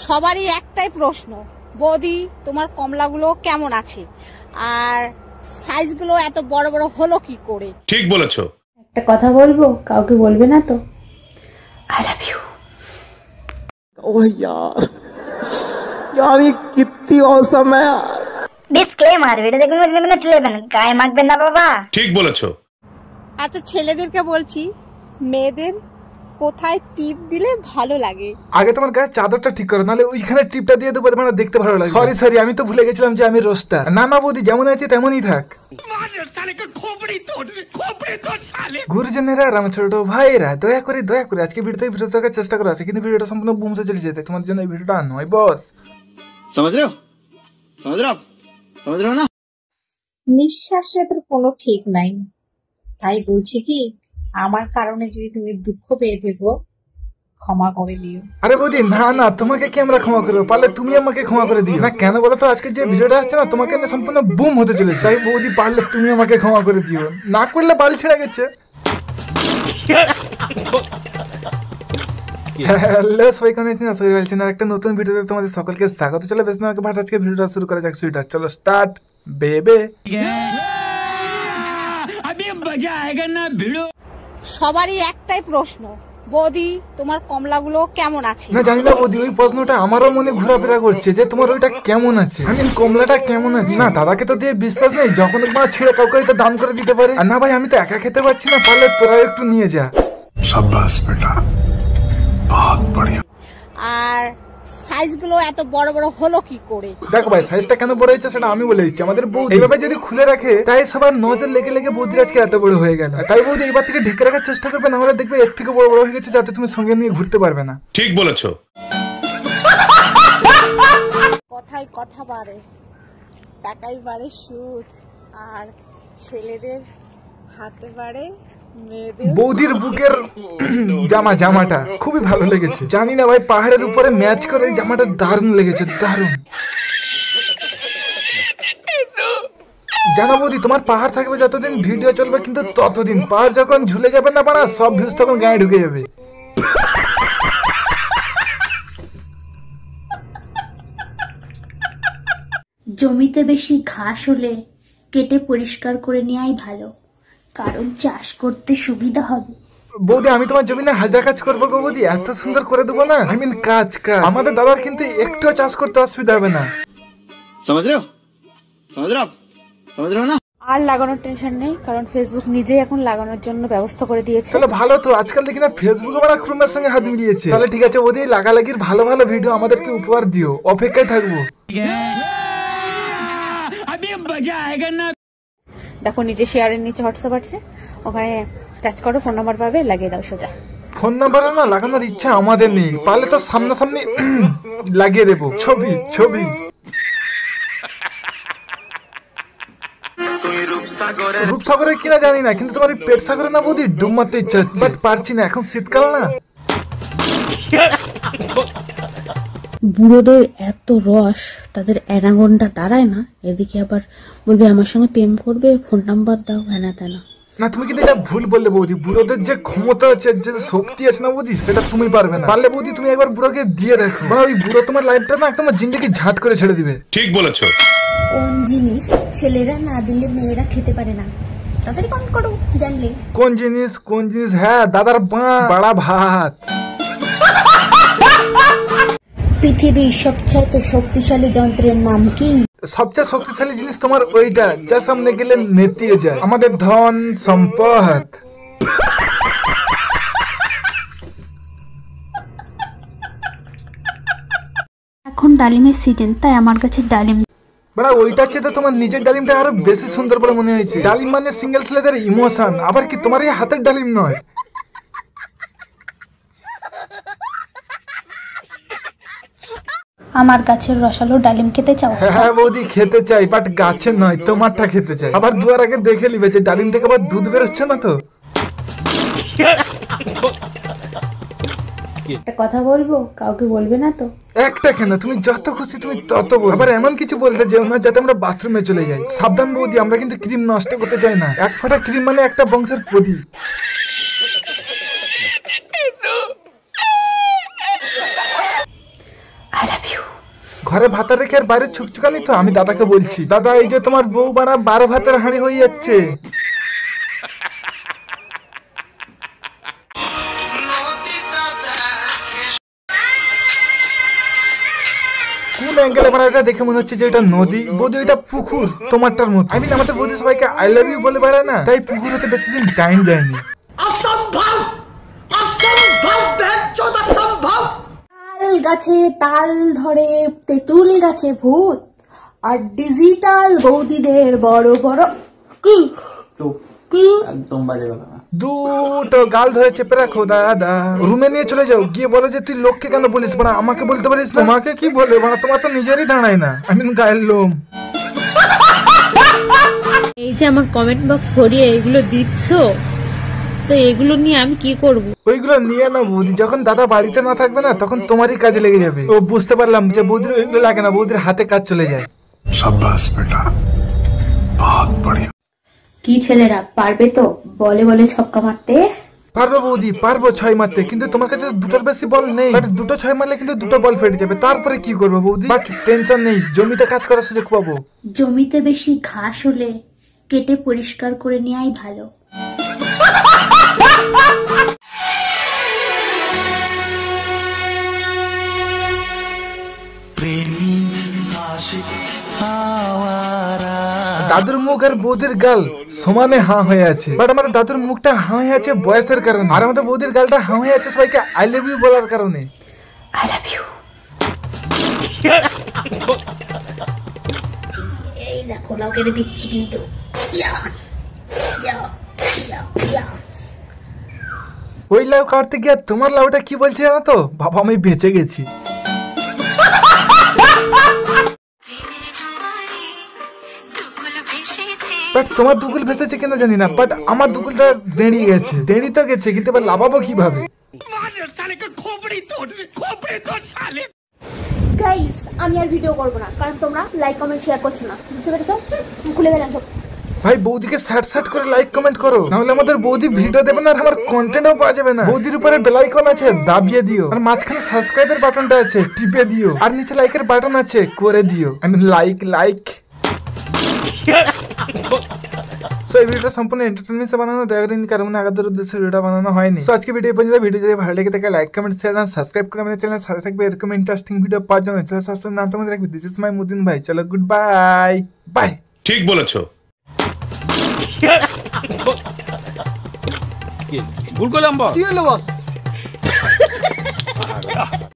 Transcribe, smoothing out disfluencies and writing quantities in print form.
সবারই একটাই প্রশ্ন, বৌদি তোমার কমলাগুলো কেমন আছে আর সাইজগুলো এত বড় বড় হলো কি করে? ঠিক বলেছো। একটা কথা বলবো, কাউকে বলবে না তো? I love you. ओह यार यार ये कितनी औसम है यार। ডিসক্লেমার, ভিডিও দেখুন বুঝবেন না, চলেবেন গায়ে মাখবেন না বাবা। ঠিক বলেছো। আচ্ছা ছেলেদেরকে বলছি, মেয়েদের কোথায় টিপ দিলে ভালো লাগে? আগে তোমার গায়ে চাদরটা ঠিক করো, নাহলে ওইখানে টিপটা দিয়ে দেবো, মানে দেখতে ভালো লাগে। সরি আমি তো ভুলে গেছিলাম যে আমি রোস্টার। না বৌদি, যেমন আছে তেমনই থাক। গুরুজনেরা আর আমার ছোট ভাইয়েরা দয়া করে আজকে ভিডিও দেখার চেষ্টা করা আছে, কিন্তু ভিডিওটা সম্পূর্ণ বুমসে চলে যেতে তোমার জন্য এই ভিডিওটা নয় বস। समझ रहे हो ना? নিঃশ্বাসের কোনো ঠিক নাই, তাই বলছি কি, আমার কারণে যদি তুমি দুঃখ পেয়ে থাকো ক্ষমা করে দিও। আরে বৌদি না, তোমাকে কি আমরা ক্ষমা করবো? পারলে তুমি আমাকে ক্ষমা করে দিও না। কেন বলো তো, আজকে যে ভিডিওটা হচ্ছে না, তোমাকে নিয়ে সম্পূর্ণ বুম হতে চলেছে। তাই বৌদি পারলে তুমি আমাকে ক্ষমা করে দিও, না করলে বাড়ি ছেড়ে গেছে। হ্যালো সবাই, কেমন আছেন? আশা করি ভালো আছেন। আর একটা নতুন ভিডিওতে তোমাদের সকলকে স্বাগত। চলো বেশ না ভাট, আজকে ভিডিওটা শুরু করা যাক। সুইটার চলো স্টার্ট বেবে। সবারই একটাই প্রশ্ন, বৌদি তোমার কমলাগুলো কেমন আছে? না জানি না বৌদি, ওই প্রশ্নটা আমারও মনে ঘোরাফেরা করছে যে তোমার ওইটা কেমন আছে, কমলাটা কেমন আছে। না দাদাকে তো দিয়ে বিশ্বাস নেই, যখন তোমার ছেড়ে কাউকে তো দান করে দিতে পারে। আর না ভাই, আমি তো একা খেতে পারছি না, পারলে তোরা একটু নিয়ে যা। শাবাশ বেটা, বহুত বড়িয়া। আর সাইজগুলো এত বড় বড় হলো কি করে? দেখো ভাই, সাইজটা কেন বড় হয়েছে সেটা আমি বলে দিচ্ছি। আমাদের বৌদি এইভাবে যদি খুলে রাখে, তাই সবার নজর লেগে বৌদির আজকে এত বড় হয়ে গেল। তাই বৌদি এবার থেকে ঢেকে রাখার চেষ্টা করবে, না হলে দেখবে এর থেকে বড় হয়ে গেছে, যাতে তুমি সঙ্গে নিয়ে ঘুরতে পারবে না। ঠিক বলেছো। কথায় কথা বাড়ে, টাকাই বাড়ে সুদ, আর ছেলেদের হাতে বাড়ে মেয়েদের। বৌদির বুকের জামাটা খুবই ভালো লেগেছে। জানি না ভাই, পাহাড়ের উপরে ম্যাচ করে জামাটা দারুণ লেগেছে, দারুণ। জানো বৌদি, তোমার পাহাড় থাকবে যতদিন ভিডিও চলবে, কিন্তু ততদিন পাহাড় যখন ঝুলে যাবে না বানা, সব ভিউজ তখন গায়ে ঢুকে যাবে। জমিতে বেশি ঘাস হলে কেটে পরিষ্কার করে নেওয়াই ভালো, কারণ চাষ করতে সুবিধা হবে। বৌদি আমি তোমার জমিনে হাজার কাজ করবো গো বৌদি, এত সুন্দর করে দেবো না। কাজ আমাদের দাদার কিন্তু একটু চাষ করতে অসুবিধা হবে না। समझ रहे हो ना? আর লাগানোর টেনশন নেই, কারণ ফেসবুক নিজেই এখন লাগানোর জন্য ব্যবস্থা করে দিয়েছে। তাহলে ভালো তো, আজকাল দেখি না ফেসবুকে আমরা ক্রোমের সঙ্গে হাত মিলিয়েছে। তাহলে ঠিক আছে বৌদি, লাগালাগির ভালো ভিডিও আমাদেরকে উপহার দিও, অপেক্ষায় থাকবো। দেখো নিচে শেয়ারের নিচে হোয়াটসঅ্যাপ আছে, ওখানে টাচ করো, ফোন নাম্বার পাবে, লাগিয়ে দাও সোজা। ফোন নাম্বার না লাগানোর ইচ্ছা আমাদের নেই, পারলে তো সামনাসামনি লাগিয়ে দেবো ছবি। রূপসাগরে কিনা জানি না, কিন্তু তোমার পেট সাগরে না বৌদি ডুব মারতে ইচ্ছা হচ্ছে, বাট পারছি না, এখন শীতকাল না। বুড়োদের এত রস, তাদের অ্যানাগনটা দাঁড়ায় না, এদিকে আবার বলবে আমার সঙ্গে প্রেম করবে, ফোন নাম্বার দাও, হ্যানা তেনা। না তুমি কিন্তু এটা ভুল বললে বৌদি, বুড়োদের যে ক্ষমতা আছে, যে শক্তি আছে না বৌদি, সেটা তুমি পারবে না। পারলে বৌদি তুমি একবার বুড়োকে দিয়ে দেখো, মানে ওই বুড়ো তোমার লাইফটা না একদম জিন্দেগি ঝাট করে ছেড়ে দিবে। ঠিক বলেছো। কোন জিনিস ছেলেরা না দিলে মেয়েরা খেতে পারে না, তাড়াতাড়ি কমেন্ট করো জানলে। কোন জিনিস? হ্যাঁ, দাদার বাড়া ভাত। পৃথিবীর সবচেয়ে শক্তিশালী যন্ত্রের নাম কি? সবচেয়ে শক্তিশালী জিনিস তোমার ওইটা, যা সামনে গেলে নেতিয়ে যায়, আমাদের ধন সম্পদ। এখন ডালিমের সিজন, তাই আমার কাছে ডালিম। বড়া ওইটা চেয়ে তোমার নিজের ডালিমটা আরো বেশি সুন্দর বলে মনে হয়েছে। ডালিম মানে সিঙ্গেল ছেলেদের ইমোশন, আবার কি তোমার এই হাতের ডালিম নয়। আমার গাছের রসালো ডালিম খেতে চাও? হ্যাঁ বৌদি খেতে চাই, বাট গাছে নয়, তোমারটা খেতে চাই। আবার দুয়ার আগে দেখে নিবে যে ডালিম থেকে আবার দুধ বেরোচ্ছে না তো। একটা কথা বলবো, কাউকে বলবে না তো? একটা কেন, তুমি যত খুশি তুমি তত বল। আবার এমন কিছু বলতে যেও না যাতে আমরা বাথরুমে চলে যাই। সাবধান বৌদি, আমরা কিন্তু ক্রিম নষ্ট করতে চাই না। এক ফোঁটা ক্রিম মানে একটা বংশের প্রদীপ। I ঘরে ভাত রেখে আর বাইরে ছুকছুকানি তো আমি দাদাকে বলছি, দাদা এই যে তোমার বউ বানা 12 ভাতের হাঁড়ি হয়ে যাচ্ছে। কোন অ্যাঙ্গেলে বানা এটা দেখে মনে হচ্ছে যে এটা নদী, বৌদি এটা পুকুর তোমারটার মতো। আমি আমাদের বৌদি সবাইকে আই লাভ ইউ বলে বেড়ায় না, তাই পুকুর হতে বেশি দিন টাইম যায়নি। তাল গাছে তাল ধরে, তেঁতুল গাছে ভূত, আর ডিজিটাল বৌদিদের বড় বড় কি কি একদম বাজে কথা। দুটো গাল ধরে চেপে রাখো দাদা, রুমে নিয়ে চলে যাও, গিয়ে বলো যে তুই লোককে কেন বলিস বাড়া, আমাকে বলতে পারিস না। তোমাকে কি বলে বাড়া, তোমার তো নিজেরই দাঁড়ায় না, আমি গায়ের লোম। এই যে আমার কমেন্ট বক্স ভরিয়ে এগুলো দিচ্ছ, তো এগুলো নিয়ে আমি কি করব? ওইগুলো নিয়ে না বৌদি, যখন দাদা বাড়িতে না থাকবে না তখন তোমারই কাজে লেগে যাবে। ও বুঝতে পারলাম যে বৌদির ওইগুলো লাগে না, বৌদির হাতে কাজ চলে যায়। शाबाश बेटा, बहुत बढ़िया। কি ছেলেরা পারবে তো বলে বলে ছক্কা মারতে? পারবো বৌদি, পারবো 6 মারতে, কিন্তু তোমার কাছে দুটোর বেশি বল নেই। বাট দুটো 6 মারলে কিন্তু দুটো বল ফেটে যাবে, তারপরে কি করবো বৌদি? বাট টেনশন নেই, জমিতে কাজ করার সুযোগ পাবো। জমিতে বেশি ঘাস হলে কেটে পরিষ্কার করে নেওয়াই ভালো। দাদুর মুখ আর বৌদির গাল সমানে হাঁ হয়ে আছে, বাট আমাদের দাদুর মুখটা হাঁ হয়ে আছে বয়সের কারণে, আর আমাদের বৌদির গালটা হাঁ হয়ে আছে সবাইকে আই লাভ ইউ বলার কারণে। I love you. এই দেখো লাউ কেটে দিচ্ছি কিন্তু। ওই লাউ কাটতে গিয়ে তোমার লাউটা কি বলছে জানো তো? বাবা আমি বেঁচে গেছি। বাট তোমার দুগুল ভেসেছে কিনা জানি না, বাট আমার দুগুলটা দেড়িয়ে গেছে। দেড়ি তো গেছে, কিন্তু এবার লাভাবো কিভাবে? গাইস আমি আর ভিডিও করবো না, কারণ তোমরা লাইক কমেন্ট শেয়ার করছো না, বুঝতে পেরেছো? খুলে গেলাম সব। ভাই বৌদিকে স্যাট করে লাইক কমেন্ট করো, নাহলে আমাদের বৌদি ভিডিও দেবে না আর আমার কন্টেন্টও পাওয়া যাবে না। বৌদির উপরে বেল আইকন আছে, দাবিয়ে দিও, আর মাঝখানে সাবস্ক্রাইবের বাটনটা আছে, টিপে দিও, আর নিচে লাইকের বাটন আছে, করে দিও। I mean like. সো এই ভিডিওটা সম্পূর্ণ এন্টারটেইনমেন্ট সে বানানো, দয়া করে কারণ আগাদের উদ্দেশ্যে ভিডিওটা বানানো হয়নি। সো আজকে ভিডিও পর্যন্ত, ভিডিও যদি ভালো লেগে থাকে লাইক কমেন্ট শেয়ার আর সাবস্ক্রাইব করে আমাদের চ্যানেল সাথে থাকবে এরকম ইন্টারেস্টিং ভিডিও পাওয়ার জন্য। চ্যানেল সাবস্ক্রাইব নামটা মনে রাখবে, দিস ইজ মাই মুদিন ভাই। চলো গুড বাই বাই। ठीक বলেছো। ভুল করলাম বস। কি হলো বস?